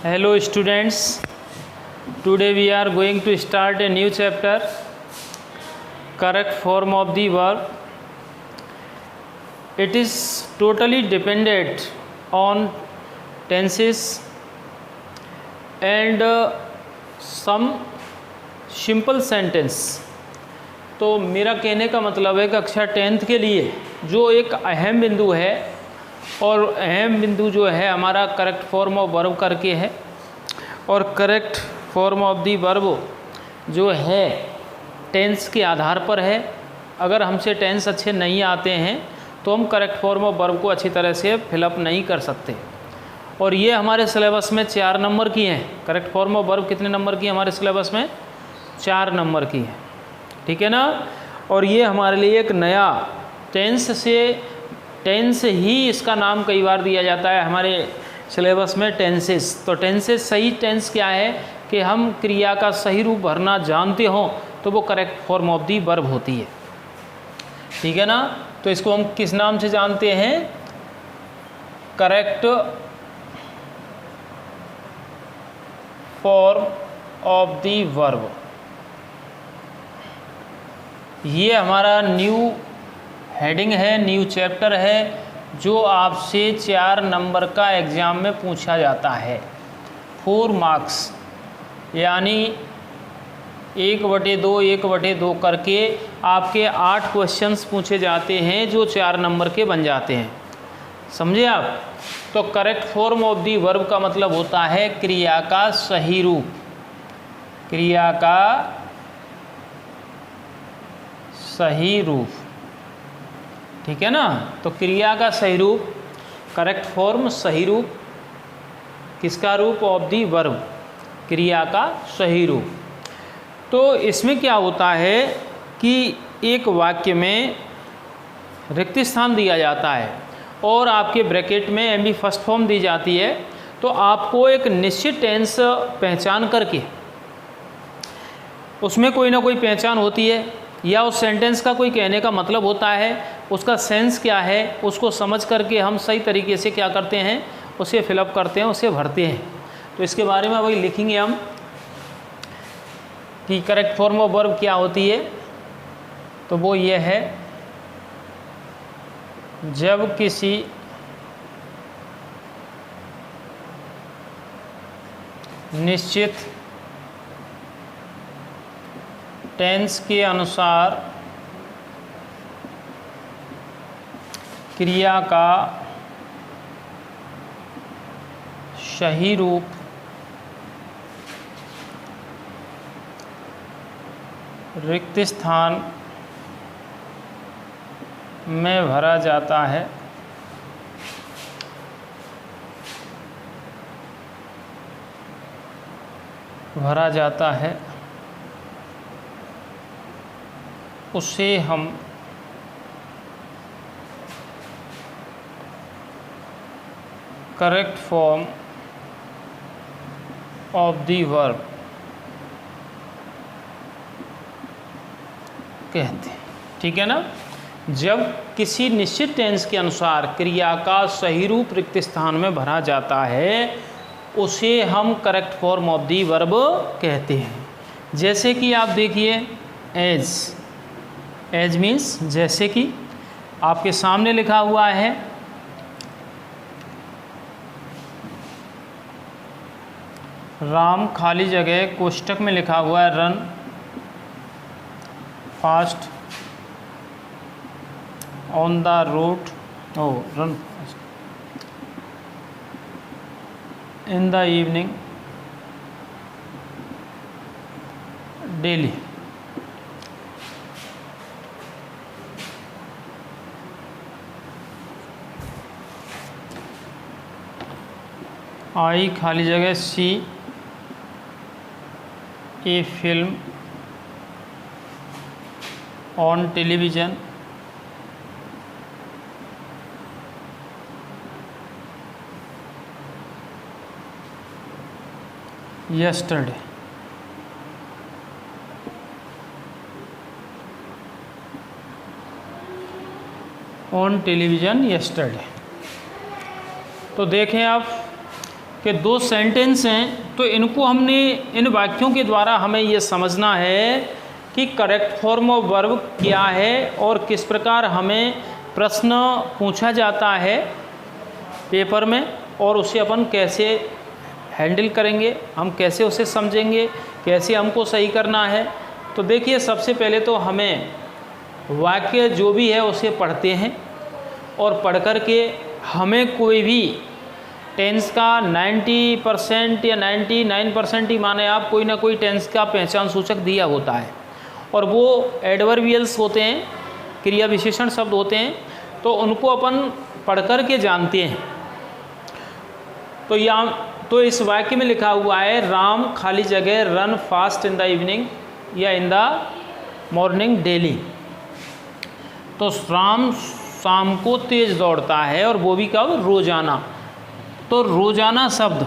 Hello students, today we are going to start a new chapter, correct form of the verb. It is totally dependent on tenses and some simple sentence. तो मेरा कहने का मतलब है कक्षा 10th के लिए जो एक अहम बिंदु है और अहम बिंदु जो है हमारा करेक्ट फॉर्म ऑफ वर्ब करके है, और correct form of the verb जो है टेंस के आधार पर है। अगर हमसे टेंस अच्छे नहीं आते हैं तो हम करेक्ट फॉर्म ऑफ वर्ब को अच्छी तरह से फिलअप नहीं कर सकते। और ये हमारे सिलेबस में 4 नंबर की हैं। करेक्ट फॉर्म ऑफ वर्ब कितने नंबर की हमारे सिलेबस में? 4 नंबर की है, ठीक है ना। और ये हमारे लिए एक नया टेंस ही इसका नाम कई बार दिया जाता है हमारे सिलेबस में, टेंसेस। तो टेंसेस, सही टेंस क्या है कि हम क्रिया का सही रूप भरना जानते हों तो वो correct form of the verb होती है, ठीक है ना। तो इसको हम किस नाम से जानते हैं? Correct form of the verb. ये हमारा न्यू हेडिंग है, न्यू चैप्टर है जो आपसे 4 नंबर का एग्ज़ाम में पूछा जाता है। 4 मार्क्स यानी 1/2 करके आपके 8 क्वेश्चंस पूछे जाते हैं जो 4 नंबर के बन जाते हैं, समझे आप। तो correct form of the verb का मतलब होता है क्रिया का सही रूप, क्रिया का सही रूप, ठीक है ना। तो क्रिया का सही रूप, करेक्ट फॉर्म, सही रूप, किसका रूप? ऑफ दी वर्ब, क्रिया का सही रूप। तो इसमें क्या होता है कि एक वाक्य में रिक्त स्थान दिया जाता है और आपके ब्रैकेट में एमबी फर्स्ट फॉर्म दी जाती है। तो आपको एक निश्चित टेंस पहचान करके उसमें कोई ना कोई पहचान होती है, या उस सेंटेंस का कोई कहने का मतलब होता है, उसका सेंस क्या है, उसको समझ करके हम सही तरीके से क्या करते हैं, उसे फिलअप करते हैं, उसे भरते हैं। तो इसके बारे में वही लिखेंगे हम कि करेक्ट फॉर्म ऑफ वर्ब क्या होती है। तो वो ये है, जब किसी निश्चित टेंस के अनुसार क्रिया का सही रूप रिक्त स्थान में भरा जाता है, उसे हम correct form of the verb कहते हैं, ठीक है ना। जब किसी निश्चित टेंस के अनुसार क्रिया का सही रूप रिक्त स्थान में भरा जाता है उसे हम correct form of the verb कहते हैं। जैसे कि आप देखिए, एज मीन्स जैसे कि आपके सामने लिखा हुआ है, राम खाली जगह कोष्टक में लिखा हुआ है run fast on the road, run in the evening daily. I खाली जगह see a film on television yesterday। On television yesterday। तो देखें आप, कि दो सेंटेंस हैं, तो इनको हमने इन वाक्यों के द्वारा हमें ये समझना है कि करेक्ट फॉर्म ऑफ वर्ब क्या है और किस प्रकार हमें प्रश्न पूछा जाता है पेपर में, और उसे अपन कैसे हैंडल करेंगे, हम कैसे उसे समझेंगे, कैसे हमको सही करना है। तो देखिए, सबसे पहले तो हमें वाक्य जो भी है उसे पढ़ते हैं, और पढ़ कर के हमें कोई भी टेंस का 90% या 99% ही माने आप, कोई ना कोई टेंस का पहचान सूचक दिया होता है, और वो एडवर्बियल्स होते हैं, क्रिया विशेषण शब्द होते हैं, तो उनको अपन पढ़ कर के जानते हैं। तो इस वाक्य में लिखा हुआ है राम खाली जगह run fast in the evening या इन द मॉर्निंग डेली। तो राम शाम को तेज दौड़ता है, और वो भी कब? रोजाना। तो रोजाना शब्द,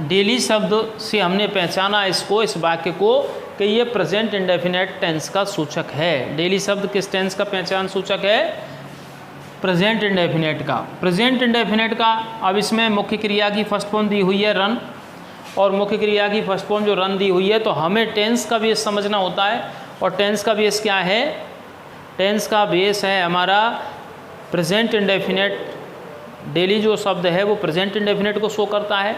डेली शब्द से हमने पहचाना इसको, इस वाक्य को, कि ये प्रेजेंट इंडेफिनेट टेंस का सूचक है। डेली शब्द किस टेंस का पहचान सूचक है? प्रेजेंट इंडेफिनेट का। प्रेजेंट इंडेफिनेट का, अब इसमें मुख्य क्रिया की फर्स्ट फॉर्म दी हुई है रन, और मुख्य क्रिया की फर्स्ट फॉर्म जो रन दी हुई है, तो हमें टेंस का बेस समझना होता है। और टेंस का बेस क्या है? टेंस का बेस है हमारा प्रेजेंट इंडेफिनेट। डेली जो शब्द है वो प्रेजेंट इंडेफिनेट को शो करता है,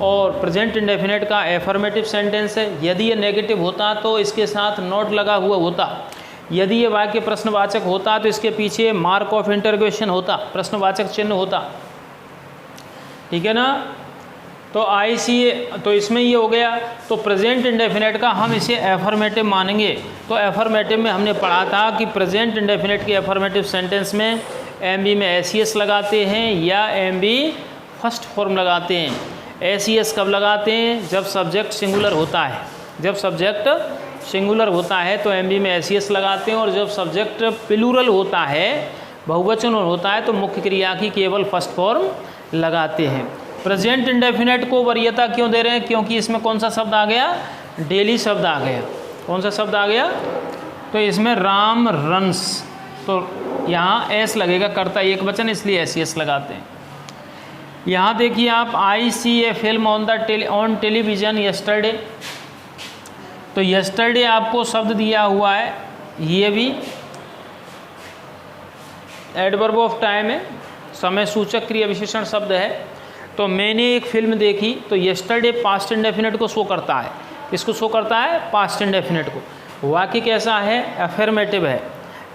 और प्रेजेंट इंडेफिनेट का एफर्मेटिव सेंटेंस है। यदि ये नेगेटिव होता तो इसके साथ नॉट लगा हुआ होता, यदि ये वाक्य प्रश्नवाचक होता तो इसके पीछे मार्क ऑफ इंटररोगेशन होता, प्रश्नवाचक चिन्ह होता, ठीक है ना। तो तो इसमें ये हो गया। तो प्रेजेंट इंडेफिनेट का हम इसे एफर्मेटिव मानेंगे। तो एफर्मेटिव में हमने पढ़ा था कि प्रेजेंट इंडेफिनेट के एफर्मेटिव सेंटेंस में एमबी में एसीएस लगाते हैं या एमबी फर्स्ट फॉर्म लगाते हैं। एसीएस कब लगाते हैं? जब सब्जेक्ट सिंगुलर होता है। जब सब्जेक्ट सिंगुलर होता है तो एमबी में एसीएस लगाते हैं, और जब सब्जेक्ट प्लूरल होता है, बहुवचन होता है, तो मुख्य क्रिया की केवल फर्स्ट फॉर्म लगाते हैं। प्रेजेंट इंडेफिनेट को वरीयता क्यों दे रहे हैं? क्योंकि इसमें कौन सा शब्द आ गया? डेली शब्द आ गया। कौन सा शब्द आ गया? तो इसमें राम रन्स, तो यहाँ एस लगेगा, कर्ता एक वचन, इसलिए एसीएस लगाते हैं। यहाँ देखिए आप, आई सी a film on television yesterday. तो यस्टरडे आपको शब्द दिया हुआ है, ये भी एडवर्ब ऑफ टाइम है, समय सूचक क्रिया विशेषण शब्द है। तो मैंने एक फिल्म देखी, तो यस्टरडे पास्ट इंडेफिनेट को शो करता है। इसको शो करता है पास्ट इंडेफिनेट को। वाक्य कैसा है? अफर्मेटिव है।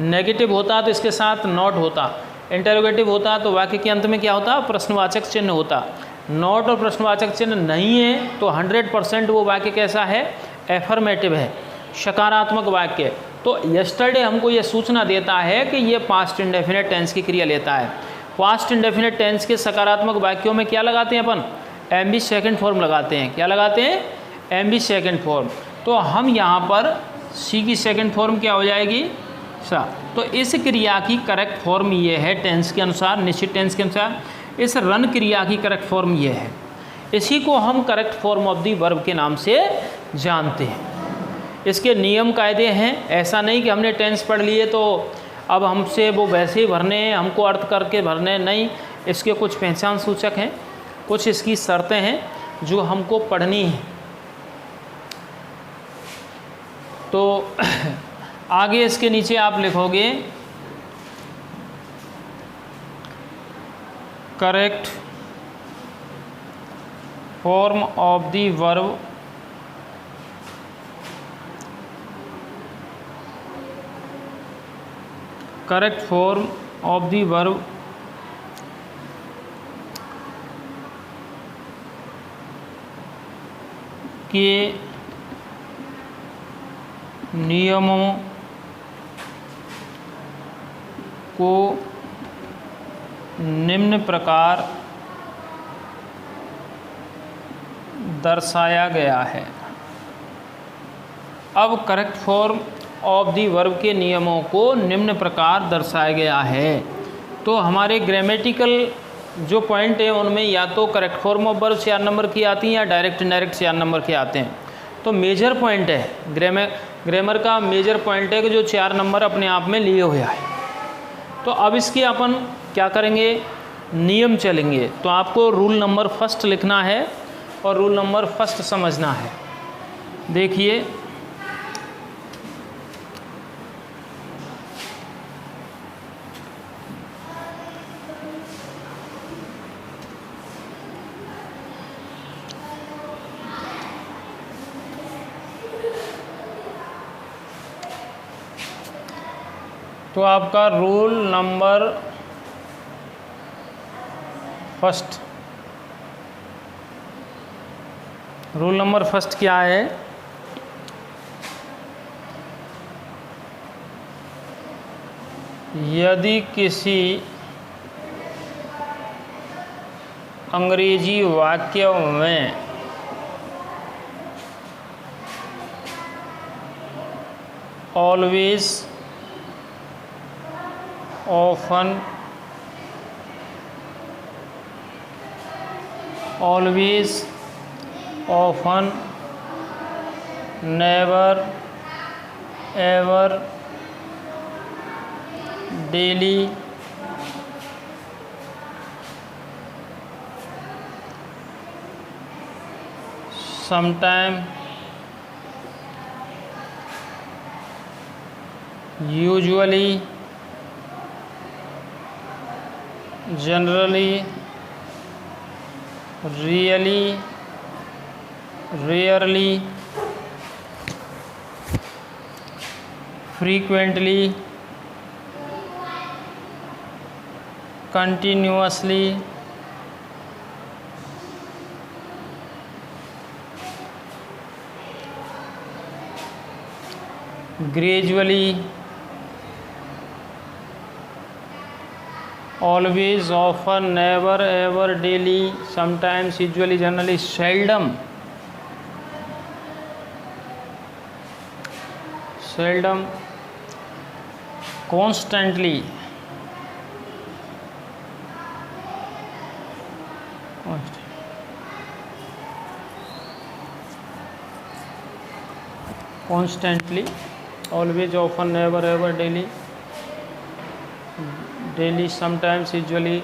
नेगेटिव होता तो इसके साथ नॉट होता, इंटरोगेटिव होता तो वाक्य के अंत में क्या होता? प्रश्नवाचक चिन्ह होता। नॉट और प्रश्नवाचक चिन्ह नहीं है तो 100% वो वाक्य कैसा है? एफर्मेटिव है, सकारात्मक वाक्य। तो यस्टरडे हमको ये सूचना देता है कि ये पास्ट इंडेफिनेट टेंस की क्रिया लेता है। पास्ट इंडेफिनेट टेंस के सकारात्मक वाक्यों में क्या लगाते हैं अपन? एमबी सेकंड फॉर्म लगाते हैं। क्या लगाते हैं? MB second form. तो हम यहाँ पर सी की सेकंड फॉर्म क्या हो जाएगी? सा। तो इस क्रिया की करेक्ट फॉर्म ये है टेंस के अनुसार, निश्चित टेंस के अनुसार इस रन क्रिया की करेक्ट फॉर्म ये है। इसी को हम correct form of the verb के नाम से जानते हैं। इसके नियम कायदे हैं। ऐसा नहीं कि हमने टेंस पढ़ लिए तो अब हमसे वो वैसे ही भरने हैं, हमको अर्थ करके भरने नहीं। इसके कुछ पहचान सूचक हैं, कुछ इसकी शर्तें हैं जो हमको पढ़नी है। तो आगे इसके नीचे आप लिखोगे correct form of the verb correct form of the verb के नियमों को निम्न प्रकार दर्शाया गया है। अब correct form of the verb के नियमों को निम्न प्रकार दर्शाया गया है। तो हमारे ग्रामेटिकल जो पॉइंट है उनमें या तो correct form of verb 4 number की आती हैं या डायरेक्ट इनडायरेक्ट 4 नंबर के आते हैं। तो मेजर पॉइंट है ग्रामर का मेजर पॉइंट है कि जो 4 नंबर अपने आप में लिए हुआ है। तो अब इसके अपन क्या करेंगे? नियम चलेंगे। तो आपको रूल नंबर फर्स्ट लिखना है और रूल नंबर फर्स्ट समझना है। देखिए, तो आपका rule number first, rule number first क्या है? यदि किसी अंग्रेजी वाक्य में always, often, always, often, never, ever, daily, sometime, usually, generally, really, rarely, frequently, continuously, gradually, always, often, never, ever, daily, sometimes, usually, generally, seldom, seldom, constantly, constantly, always, often, never, ever, daily, daily, sometimes, usually,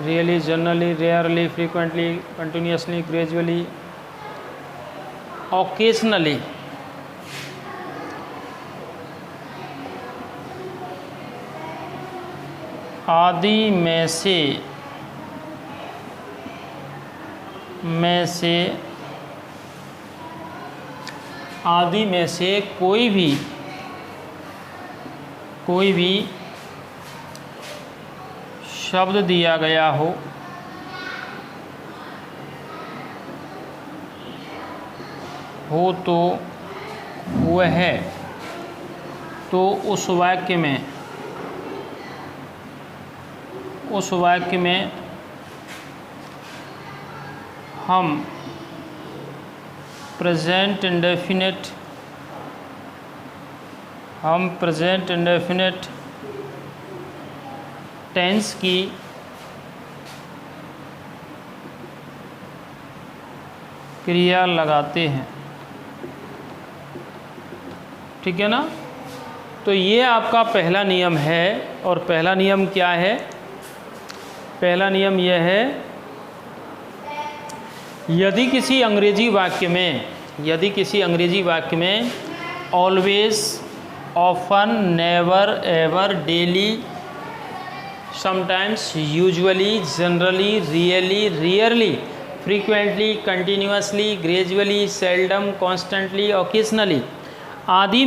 really, generally, rarely, frequently, continuously, gradually, occasionally, आदि में से आदि में से कोई भी शब्द दिया गया हो तो वह तो उस वाक्य में हम प्रेजेंट इंडेफिनिट टेंस की क्रिया लगाते हैं। ठीक है ना? तो ये आपका पहला नियम है। और पहला नियम क्या है? पहला नियम यह है, यदि किसी अंग्रेजी वाक्य में always, often, never, ever, daily, sometimes, usually, generally, really, rarely, frequently, continuously, gradually, seldom, constantly, occasionally आदि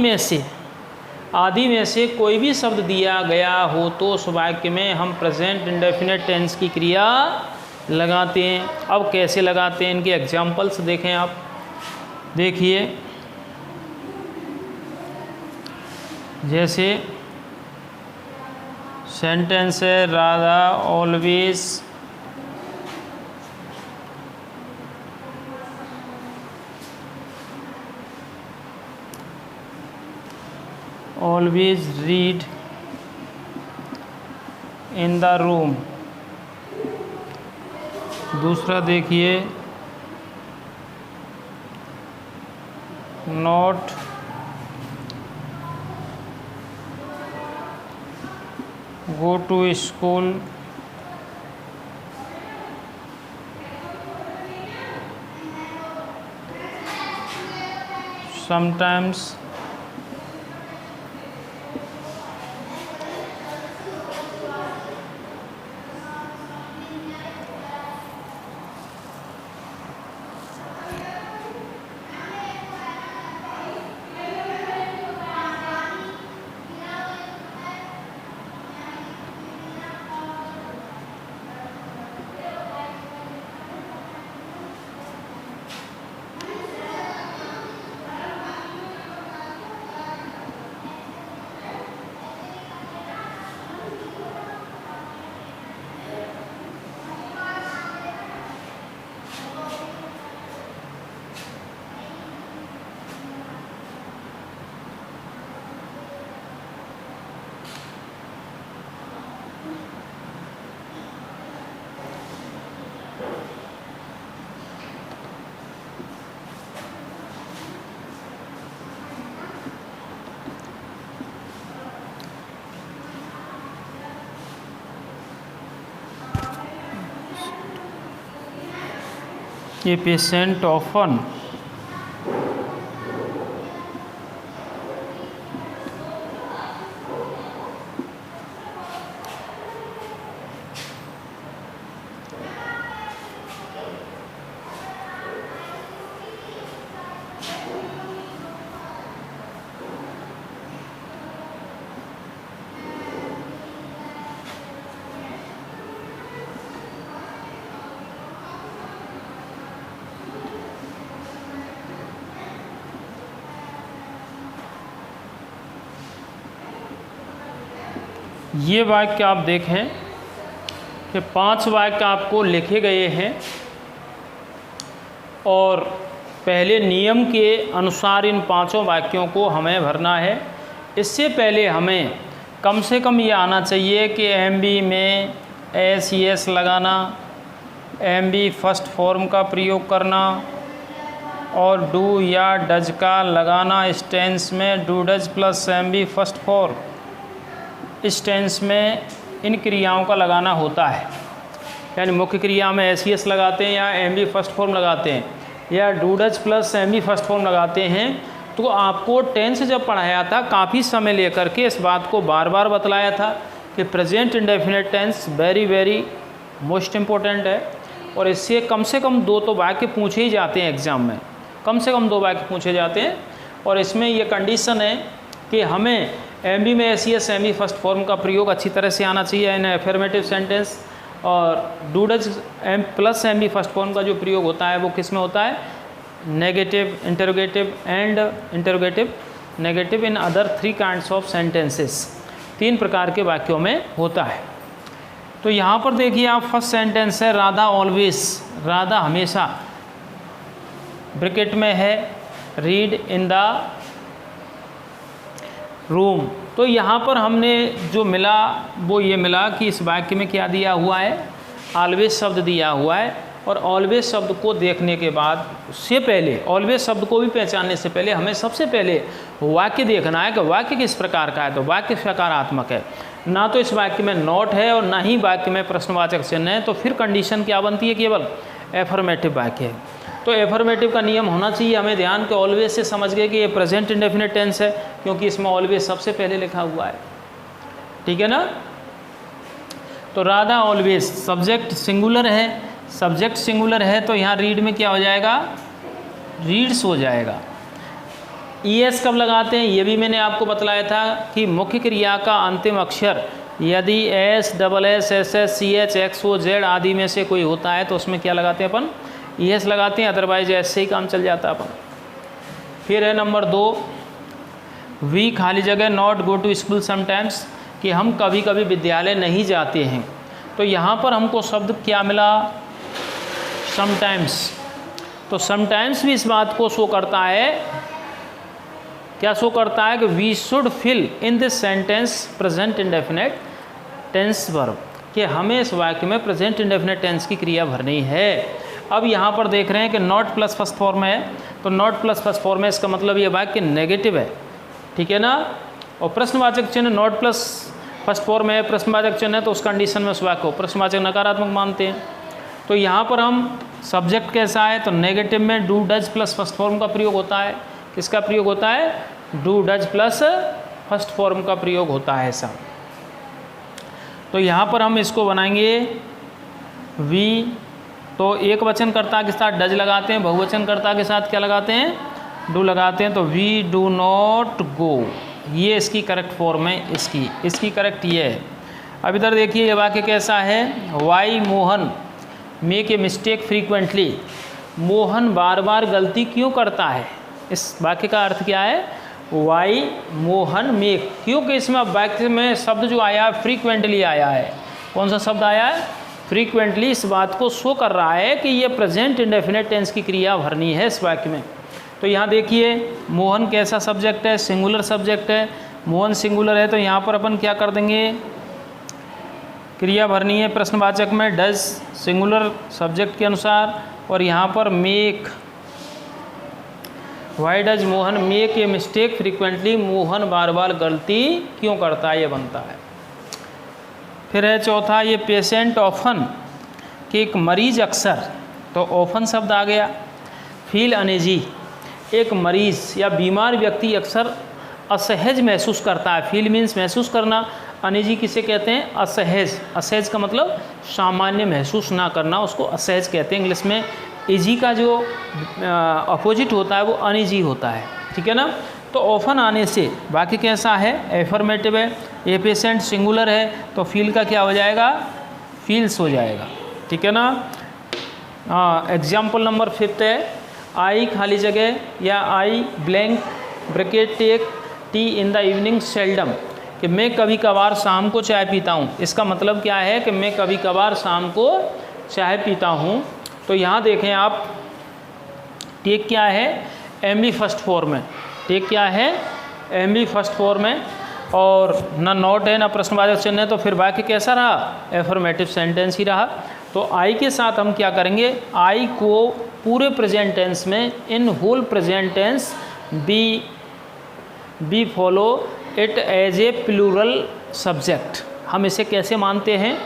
में से कोई भी शब्द दिया गया हो तो उस वाक्य में हम प्रेजेंट इंडेफिनिट टेंस की क्रिया लगाते हैं। अब कैसे लगाते हैं, इनके एग्जाम्पल्स देखें आप। देखिए, जैसे सेंटेंस है, Radha always read in the room. दूसरा देखिए, not go to school sometimes A patient often ये वाक्य आप देखें कि 5 वाक्य आपको लिखे गए हैं और पहले नियम के अनुसार इन 5 वाक्यों को हमें भरना है। इससे पहले हमें कम से कम ये आना चाहिए कि एमबी में एस यस लगाना, एमबी फर्स्ट फॉर्म का प्रयोग करना और डू या डज का लगाना। इस टेंस में do does plus MB first form, इस टेंस में इन क्रियाओं का लगाना होता है। यानी मुख्य क्रिया में एस यस लगाते हैं या एमबी फर्स्ट फॉर्म लगाते हैं या do does plus MB first form लगाते हैं। तो आपको टेंस जब पढ़ाया था काफ़ी समय लेकर के इस बात को बार बार बतलाया था कि present indefinite tense very very most important है और इससे कम से कम 2 तो वाक्य पूछे ही जाते हैं एग्ज़ाम में, कम से कम 2 वाक्य पूछे जाते हैं। और इसमें ये कंडीशन है कि हमें एमबी में S yes MB first form का प्रयोग अच्छी तरह से आना चाहिए इन एफर्मेटिव सेंटेंस, और do does M plus MB first form का जो प्रयोग होता है वो किस में होता है, negative, interrogative and interrogative negative in other 3 kinds of sentences, 3 प्रकार के वाक्यों में होता है। तो यहाँ पर देखिए आप फर्स्ट सेंटेंस है राधा ऑलवेज, राधा हमेशा, ब्रैकेट में है रीड इन द रूम। तो यहाँ पर हमने जो मिला वो ये मिला कि इस वाक्य में क्या दिया हुआ है, ऑलवेज शब्द दिया हुआ है। और ऑलवेज शब्द को देखने के बाद उससे पहले, ऑलवेज शब्द को भी पहचानने से पहले हमें सबसे पहले वाक्य देखना है कि वाक्य किस प्रकार का है। तो वाक्य सकारात्मक है, ना तो इस वाक्य में नॉट है और ना ही वाक्य में प्रश्नवाचक चिन्ह है। तो फिर कंडीशन क्या बनती है, केवल एफर्मेटिव वाक्य है। तो एफर्मेटिव का नियम होना चाहिए हमें ध्यान के ऑलवेज से समझ गए कि ये प्रेजेंट इंडेफिनिट टेंस है क्योंकि इसमें ऑलवेज सबसे पहले लिखा हुआ है, ठीक है ना। तो राधा ऑलवेज, सब्जेक्ट सिंगुलर है, सब्जेक्ट सिंगुलर है तो यहाँ रीड में क्या हो जाएगा, रीड्स हो जाएगा। ईएस कब लगाते हैं ये भी मैंने आपको बतलाया था कि मुख्य क्रिया का अंतिम अक्षर यदि S, double S, S S, C H, X O Z आदि में से कोई होता है तो उसमें क्या लगाते हैं अपन, ईएस लगाते हैं, अदरवाइज ऐसे ही काम चल जाता है अपन। फिर है नंबर 2, वी खाली जगह not go to school sometimes, कि हम कभी कभी विद्यालय नहीं जाते हैं। तो यहाँ पर हमको शब्द क्या मिला, समटाइम्स। तो समटाइम्स भी इस बात को शो करता है, क्या शो करता है कि we should fill in this sentence present indefinite tense verb, कि हमें इस वाक्य में प्रेजेंट इंडेफिनिट टेंस की क्रिया भरनी है। अब यहाँ पर देख रहे हैं कि नॉट प्लस फर्स्ट फॉर्म है, तो नॉट प्लस फर्स्ट फॉर्म है, इसका मतलब ये वाक्य नेगेटिव है, ठीक है ना। और प्रश्नवाचक चिन्ह नॉट प्लस फर्स्ट फॉर्म है, प्रश्नवाचक चिन्ह है, तो उस कंडीशन में उस वाक्य को प्रश्नवाचक नकारात्मक मानते हैं। तो यहाँ पर हम सब्जेक्ट कैसा है, तो नेगेटिव में do does plus first form का प्रयोग होता है, किसका प्रयोग होता है? Do does plus first form का प्रयोग होता है ऐसा। तो यहाँ पर हम इसको बनाएंगे वी, तो एक वचनकर्ता के साथ डज लगाते हैं, बहुवचनकर्ता के साथ क्या लगाते हैं? डू लगाते हैं। तो वी डू नॉट गो, ये इसकी करेक्ट फॉर्म है, इसकी करेक्ट ये है। अब इधर देखिए ये वाक्य कैसा है? Why Mohan make a mistake frequently, Mohan बार बार गलती क्यों करता है? इस वाक्य का अर्थ क्या है? वाई मोहन मेक, क्योंकि इसमें वाक्य में शब्द जो आया है फ्रीक्वेंटली आया है। कौन सा शब्द आया है? फ्रीक्वेंटली। इस बात को शो कर रहा है कि ये प्रेजेंट इंडेफिनिट टेंस की क्रिया भरनी है इस वाक्य में। तो यहाँ देखिए मोहन कैसा सब्जेक्ट है? सिंगुलर सब्जेक्ट है। मोहन सिंगुलर है तो यहाँ पर अपन क्या कर देंगे? क्रिया भरनी है प्रश्नवाचक में डज सिंगुलर सब्जेक्ट के अनुसार, और यहाँ पर make, why does Mohan make a mistake frequently, Mohan बार बार गलती क्यों करता है, ये बनता है। फिर है चौथा ये पेशेंट ऑफन, कि एक मरीज अक्सर, तो ऑफन शब्द आ गया। फील अनईजी, एक मरीज या बीमार व्यक्ति अक्सर असहज महसूस करता है। फील मीन्स महसूस करना, अनईजी किसे कहते हैं? असहज। असहज का मतलब सामान्य महसूस ना करना, उसको असहज कहते हैं इंग्लिश में। इजी का जो अपोजिट होता है वो अनईजी होता है, ठीक है ना। तो ऑफन आने से बाकी कैसा है? एफर्मेटिव है। ए पेशेंट सिंगुलर है तो फील का क्या हो जाएगा? फील्स हो जाएगा, ठीक है ना। एग्जाम्पल नंबर 5 है आई खाली जगह या I blank bracket take tea in the evening seldom, कि मैं कभी कभार शाम को चाय पीता हूँ। इसका मतलब क्या है? कि मैं कभी कभार शाम को चाय पीता हूँ। तो यहाँ देखें आप, टेक क्या है? एमबी फर्स्ट फॉर्म है। टेक क्या है? एमबी फर्स्ट फॉर्म है, और ना नॉट है ना प्रश्नवाचक चिन्ह है, तो फिर वाक्य कैसा रहा? एफर्मेटिव सेंटेंस ही रहा। तो आई के साथ हम क्या करेंगे? आई को पूरे प्रेजेंट टेंस में, in whole present tense, be follow it as a plural subject. हम इसे कैसे मानते हैं?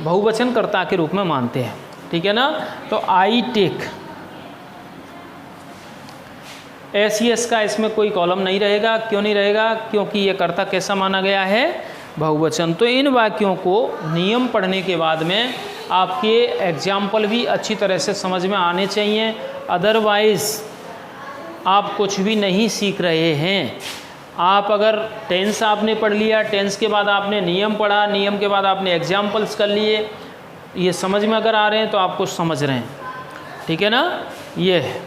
बहुवचनकर्ता के रूप में मानते हैं, ठीक है ना। तो आई टेक, एस का इसमें कोई कॉलम नहीं रहेगा। क्यों नहीं रहेगा? क्योंकि ये कर्ता कैसा माना गया है? बहुवचन। तो इन वाक्यों को नियम पढ़ने के बाद में आपके एग्जाम्पल भी अच्छी तरह से समझ में आने चाहिए, अदरवाइज़ आप कुछ भी नहीं सीख रहे हैं। आप अगर टेंस आपने पढ़ लिया, टेंस के बाद आपने नियम पढ़ा, नियम के बाद आपने एग्जाम्पल्स कर लिए, ये समझ में अगर आ रहे हैं तो आप कुछ समझ रहे हैं, ठीक है ना। ये है।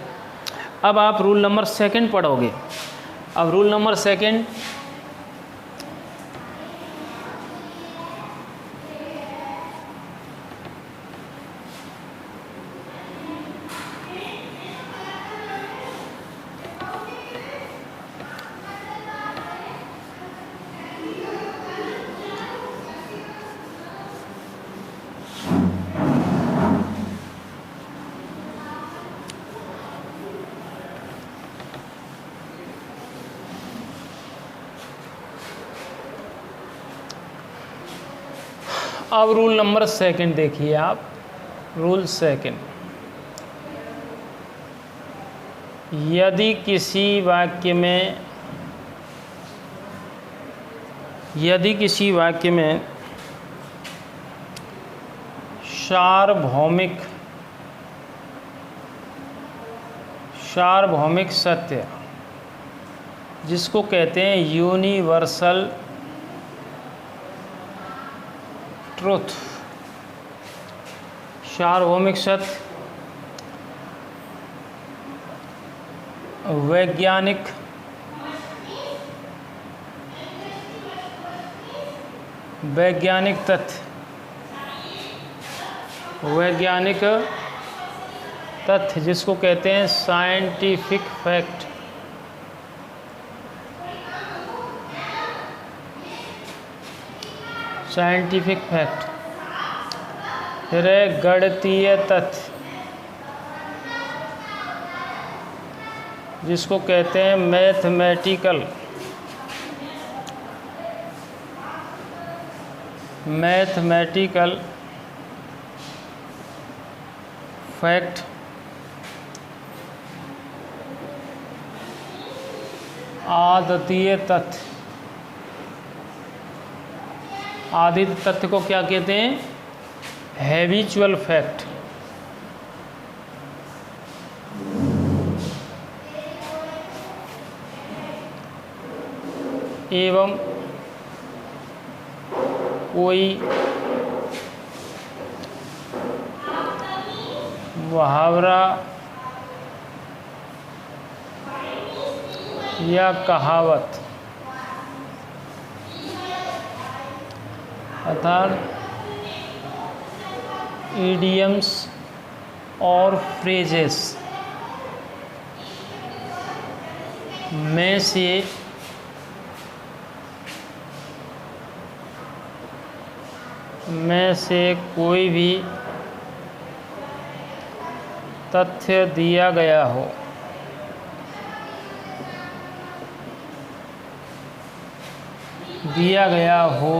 अब आप रूल नंबर 2 पढ़ोगे। अब रूल नंबर 2, अब रूल नंबर 2 देखिए आप। रूल 2, यदि किसी वाक्य में सार्वभौमिक सत्य, जिसको कहते हैं यूनिवर्सल ट्रुथ, सार्वभौमिक सत्य, वैज्ञानिक तथ्य, जिसको कहते हैं साइंटिफिक फैक्ट, फिर है गणितीय तथ्य, जिसको कहते हैं मैथमेटिकल फैक्ट, आदतीय तथ्य, आदित्य तथ्य को क्या कहते हैं? Habitual fact. एवं कोई मुहावरा या कहावत अर्थात इडियम्स और फ्रेजेस में से कोई भी तथ्य दिया गया हो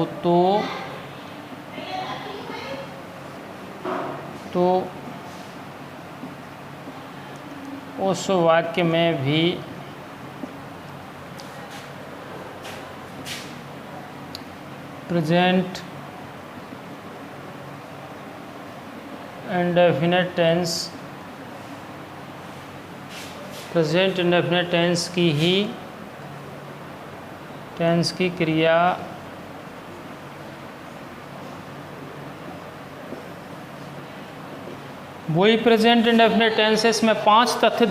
तो उस वाक्य में भी प्रेजेंट इंडेफिनिट टेंस की क्रिया वही प्रेजेंट इंडेफिनिट टेंसेस में 5 तथ्य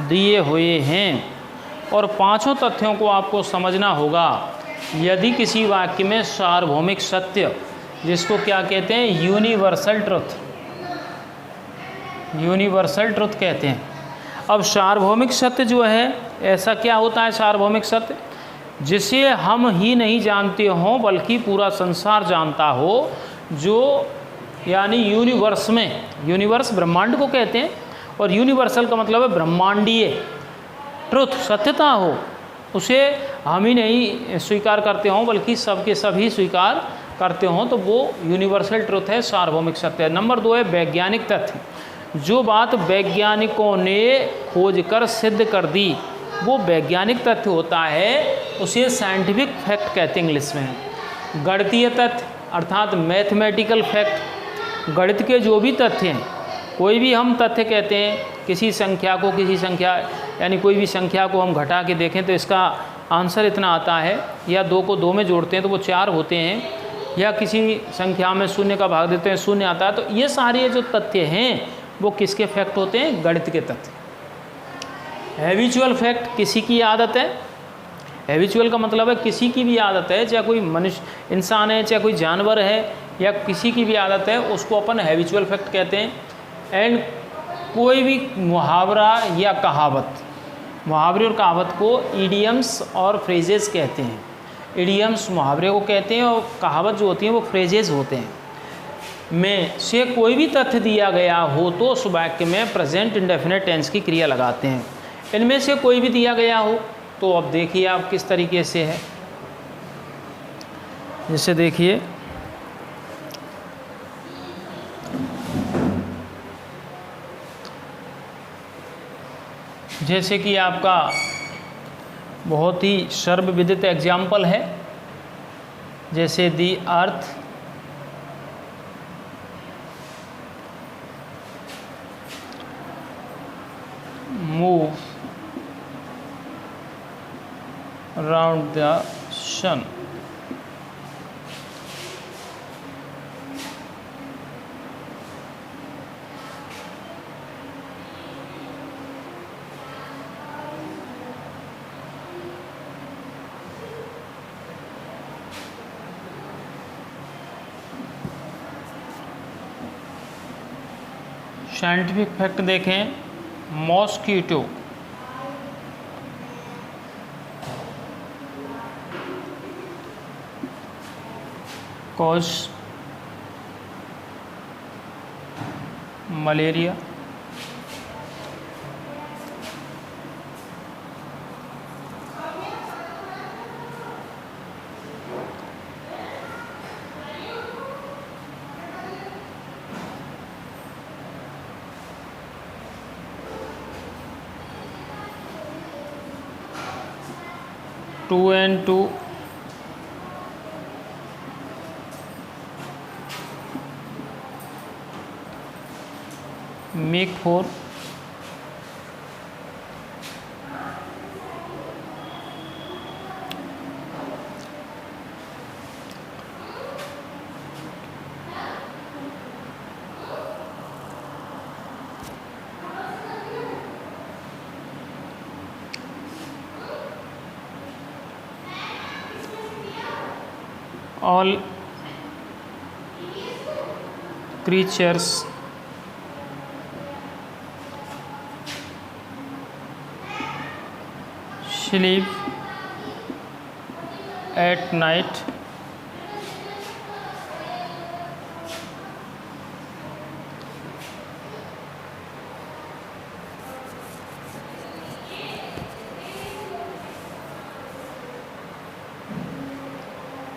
दिए हुए हैं और पांचों तथ्यों को आपको समझना होगा। यदि किसी वाक्य में सार्वभौमिक सत्य, जिसको क्या कहते हैं? यूनिवर्सल ट्रुथ कहते हैं। अब सार्वभौमिक सत्य जो है, ऐसा क्या होता है सार्वभौमिक सत्य? जिसे हम ही नहीं जानते हों बल्कि पूरा संसार जानता हो, जो यानी यूनिवर्स में, यूनिवर्स ब्रह्मांड को कहते हैं और यूनिवर्सल का मतलब है ब्रह्मांडीय ट्रुथ, सत्यता हो, उसे हम ही नहीं स्वीकार करते हों बल्कि सबके सभी स्वीकार करते हों, तो वो यूनिवर्सल ट्रुथ है, सार्वभौमिक सत्य। नंबर 2 है वैज्ञानिक तथ्य। जो बात वैज्ञानिकों ने खोज कर सिद्ध कर दी वो वैज्ञानिक तथ्य होता है, उसे साइंटिफिक फैक्ट कहते हैं इंग्लिश में। गणितीय तथ्य अर्थात मैथमेटिकल फैक्ट, गणित के जो भी तथ्य हैं, कोई भी हम तथ्य कहते हैं, किसी संख्या यानी कोई भी संख्या को हम घटा के देखें तो इसका आंसर इतना आता है, या 2 को 2 में जोड़ते हैं तो वो 4 होते हैं, या किसी संख्या में 0 का भाग देते हैं 0 आता है। तो ये सारे जो तथ्य हैं वो किसके फैक्ट होते हैं? गणित के तथ्य। हैबिचुअल फैक्ट किसी की आदत है, हैबिचुअल का मतलब है किसी की भी आदत है, चाहे कोई मनुष्य इंसान है, चाहे कोई जानवर है, या किसी की भी आदत है, उसको अपन हैबिचुअल फैक्ट कहते हैं। एंड कोई भी मुहावरा या कहावत, मुहावरे और कहावत को इडियम्स और फ्रेजेस कहते हैं। इडियम्स मुहावरे को कहते हैं और कहावत जो होती है वो फ्रेजेस होते हैं। में से कोई भी तथ्य दिया गया हो तो उस वाक्य में प्रेजेंट इंडेफिनिट टेंस की क्रिया लगाते हैं। इनमें से कोई भी दिया गया हो तो अब देखिए आप किस तरीके से है। जैसे देखिए जैसे कि आपका बहुत ही सर्वविदित एग्जाम्पल है, जैसे the earth move around the sun. Scientific fact देखें, mosquito cause malaria. 2n2 make 4, all creatures sleep at night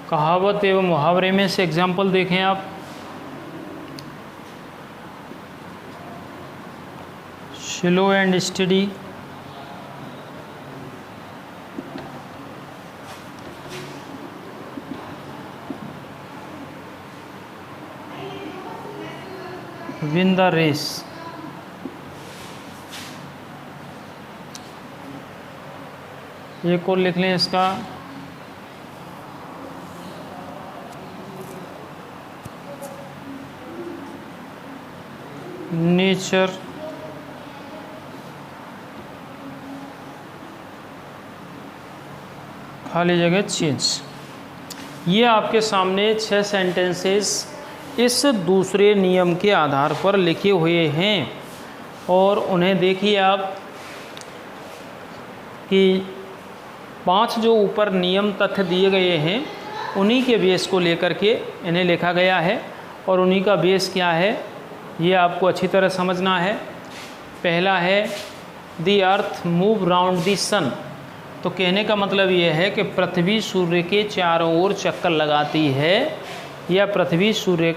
कहावत एवं मुहावरे में से एग्जाम्पल देखें आप। Slow and study, win the race, एक और लिख लें इसका, नेचर खाली जगह चेंज। ये आपके सामने 6 सेंटेंसेस इस दूसरे नियम के आधार पर लिखे हुए हैं और उन्हें देखिए आप कि 5 जो ऊपर नियम तथ्य दिए गए हैं उन्हीं के बेस को लेकर के इन्हें लिखा गया है और उन्हीं का बेस क्या है ये आपको अच्छी तरह समझना है। पहला है the earth move round the sun, तो कहने का मतलब ये है कि पृथ्वी सूर्य के चारों ओर चक्कर लगाती है या पृथ्वी सूर्य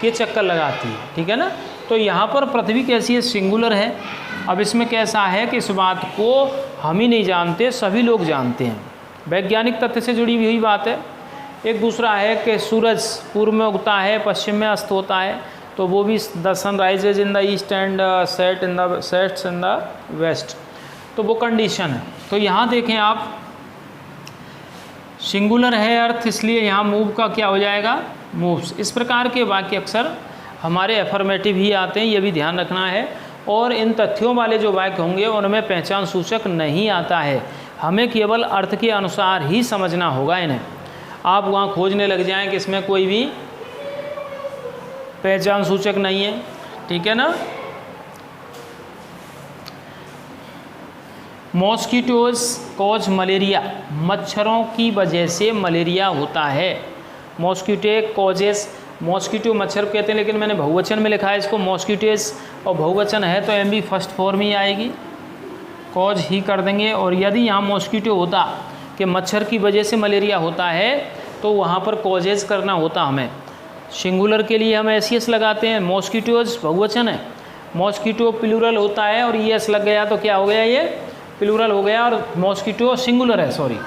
के चक्कर लगाती है, ठीक है ना। तो यहाँ पर पृथ्वी कैसी है, सिंगुलर है। अब इसमें कैसा है कि इस बात को हम ही नहीं जानते, सभी लोग जानते हैं, वैज्ञानिक तथ्य से जुड़ी हुई बात है। एक दूसरा है कि सूरज पूर्व में उगता है, पश्चिम में अस्त होता है, तो वो भी the sun rises in the east and sets in the west, तो वो कंडीशन है। तो यहाँ देखें आप, सिंगुलर है अर्थ, इसलिए यहाँ मूव का क्या हो जाएगा, मूव्स। इस प्रकार के वाक्य अक्सर हमारे अफर्मेटिव ही आते हैं, ये भी ध्यान रखना है। और इन तथ्यों वाले जो वाक्य होंगे उनमें पहचान सूचक नहीं आता है, हमें केवल अर्थ के अनुसार ही समझना होगा इन्हें। आप वहाँ खोजने लग जाएं कि इसमें कोई भी पहचान सूचक नहीं है, ठीक है ना। मॉस्किटोज कॉज मलेरिया, मच्छरों की वजह से मलेरिया होता है। मॉस्किटे कॉजेस, मॉस्किटो मच्छर कहते हैं, लेकिन मैंने बहुवचन में लिखा है इसको मॉस्किटेज, और बहुवचन है तो एम भी फर्स्ट फॉर्म ही आएगी, कॉज ही कर देंगे। और यदि यहाँ मॉस्किटो होता कि मच्छर की वजह से मलेरिया होता है तो वहाँ पर कॉजेज करना होता हमें। सिंगुलर के लिए हम एस लगाते हैं, मॉस्किटोज बहुवचन है, मॉस्किटो प्लूरल होता है और ये एस लग गया तो क्या हो गया, ये प्लूरल हो गया, और मॉस्किटो सिंगुलर है, सॉरी,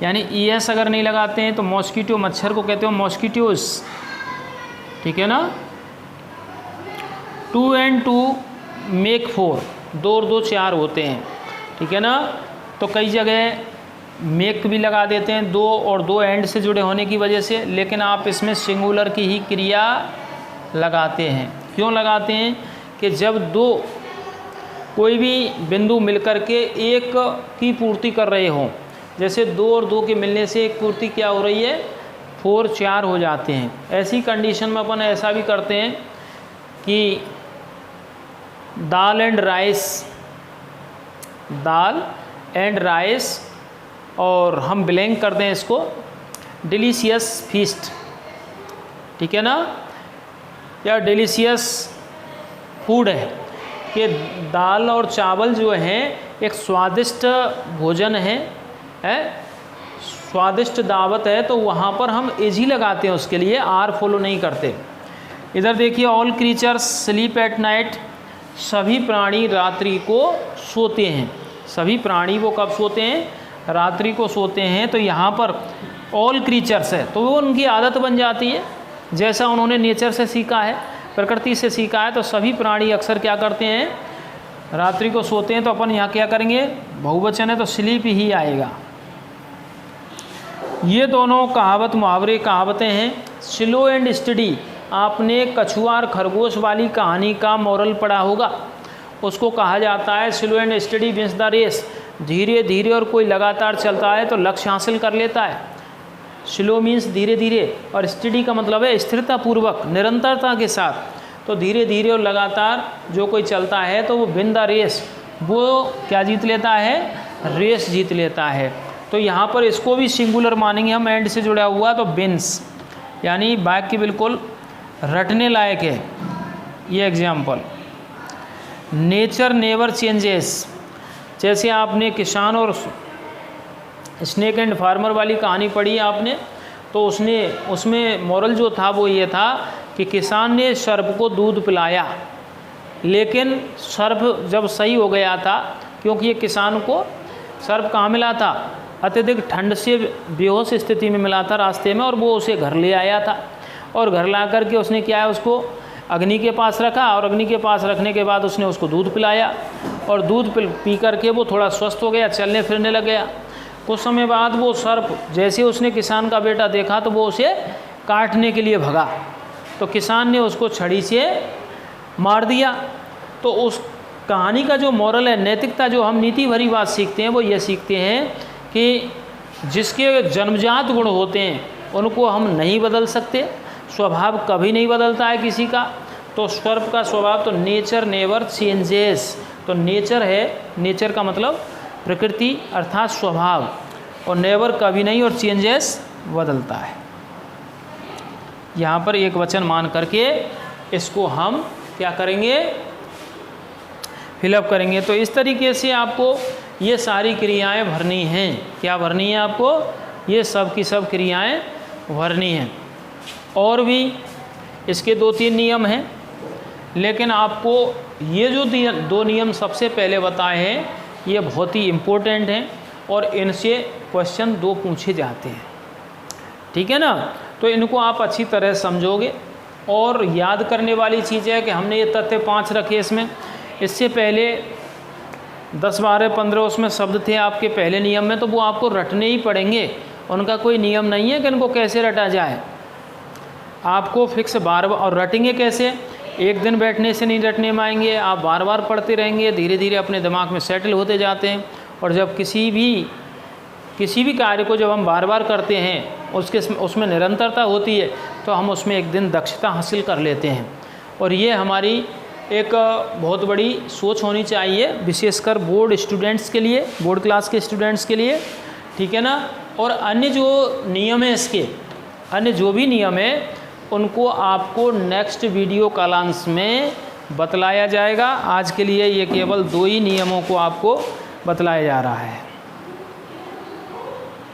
यानी ई एस अगर नहीं लगाते हैं तो मॉस्किटो मच्छर को कहते हो मॉस्किटोज, ठीक है ना। 2 and 2 make 4, 2 और 2 4 होते हैं, ठीक है ना। तो कई जगह मेक भी लगा देते हैं 2 और 2 एंड से जुड़े होने की वजह से, लेकिन आप इसमें सिंगुलर की ही क्रिया लगाते हैं। क्यों लगाते हैं कि जब 2 कोई भी बिंदु मिलकर के एक की पूर्ति कर रहे हों, जैसे 2 और 2 के मिलने से एक पूर्ति क्या हो रही है, 4 4 हो जाते हैं। ऐसी कंडीशन में अपन ऐसा भी करते हैं कि दाल एंड राइस, और हम ब्लैंक कर दें इसको डिलीशियस फीस्ट, ठीक है ना, या डिलीशियस फूड है कि दाल और चावल जो हैं एक स्वादिष्ट भोजन है, स्वादिष्ट दावत है, तो वहाँ पर हम एज ही लगाते हैं, उसके लिए आर फॉलो नहीं करते। इधर देखिए all creatures sleep at night, सभी प्राणी रात्रि को सोते हैं। सभी प्राणी वो कब सोते हैं? रात्रि को सोते हैं। तो यहाँ पर ऑल क्रीचर्स है, तो वो उनकी आदत बन जाती है, जैसा उन्होंने नेचर से सीखा है, प्रकृति से सीखा है। तो सभी प्राणी अक्सर क्या करते हैं? रात्रि को सोते हैं। तो अपन यहाँ क्या करेंगे? बहुवचन है तो स्लीप ही आएगा। ये दोनों कहावत मुहावरे कहावतें हैं। स्लो एंड स्टडी, आपने कछुआ और खरगोश वाली कहानी का मोरल पढ़ा होगा। उसको कहा जाता है slow and study wins the race. धीरे धीरे और कोई लगातार चलता है तो लक्ष्य हासिल कर लेता है। स्लो मीन्स धीरे धीरे, और स्टडी का मतलब है स्थिरता पूर्वक, निरंतरता के साथ। तो धीरे धीरे और लगातार जो कोई चलता है तो वो विन द रेस, वो क्या जीत लेता है? रेस जीत लेता है। तो यहाँ पर इसको भी सिंगुलर मानेंगे हम, एंड से जुड़ा हुआ, तो विंस, यानी वाक्य बिल्कुल रटने लायक है। ये एग्जाम्पल, नेचर नेवर चेंजेस। जैसे आपने किसान और स्नेक एंड फार्मर वाली कहानी पढ़ी आपने, तो उसमें मोरल जो था वो ये था कि किसान ने सर्प को दूध पिलाया, लेकिन सर्प जब सही हो गया था, क्योंकि ये किसान को सर्प कहाँ मिला था? अत्यधिक ठंड से बेहोश स्थिति में मिला था रास्ते में, और वो उसे घर ले आया था। और घर ला कर के उसने क्या है, उसको अग्नि के पास रखा, और अग्नि के पास रखने के बाद उसने उसको दूध पिलाया, और दूध पी करके वो थोड़ा स्वस्थ हो गया, चलने फिरने लग गया। कुछ समय बाद वो सर्प, जैसे उसने किसान का बेटा देखा तो वो उसे काटने के लिए भगा, तो किसान ने उसको छड़ी से मार दिया। तो उस कहानी का जो मोरल है, नैतिकता, जो हम नीति भरी बात सीखते हैं, वो ये सीखते हैं कि जिसके जन्मजात गुण होते हैं उनको हम नहीं बदल सकते, स्वभाव कभी नहीं बदलता है किसी का। तो सर्प का स्वभाव, तो नेचर नेवर चेंजेस, तो नेचर है, नेचर का मतलब प्रकृति अर्थात स्वभाव, और नेवर कभी नहीं, और चेंजेस बदलता है। यहाँ पर एक वचन मान करके इसको हम क्या करेंगे? फिलअप करेंगे। तो इस तरीके से आपको ये सारी क्रियाएं भरनी हैं। क्या भरनी है आपको? ये सब की सब क्रियाएं भरनी हैं। और भी इसके 2-3 नियम हैं, लेकिन आपको ये जो 2 नियम सबसे पहले बताए हैं, ये बहुत ही इम्पोर्टेंट हैं, और इनसे क्वेश्चन 2 पूछे जाते हैं। ठीक है ना? तो इनको आप अच्छी तरह समझोगे। और याद करने वाली चीज़ है कि हमने ये तथ्य 5 रखे इसमें। इससे पहले 10, 12, 15 उसमें शब्द थे आपके पहले नियम में, तो वो आपको रटने ही पड़ेंगे। उनका कोई नियम नहीं है कि इनको कैसे रटा जाए, आपको फिक्स बार बार। और रटेंगे कैसे? एक दिन बैठने से नहीं रटने में आएंगे, आप बार बार पढ़ते रहेंगे, धीरे धीरे अपने दिमाग में सेटल होते जाते हैं। और जब किसी भी कार्य को जब हम बार बार करते हैं, उसमें निरंतरता होती है, तो हम उसमें एक दिन दक्षता हासिल कर लेते हैं। और ये हमारी एक बहुत बड़ी सोच होनी चाहिए, विशेषकर बोर्ड स्टूडेंट्स के लिए, बोर्ड क्लास के स्टूडेंट्स के लिए। ठीक है ना? और अन्य जो नियम है इसके, अन्य जो भी नियम है, उनको आपको नेक्स्ट वीडियो कालांश में बतलाया जाएगा। आज के लिए ये केवल 2 ही नियमों को आपको बतलाया जा रहा है।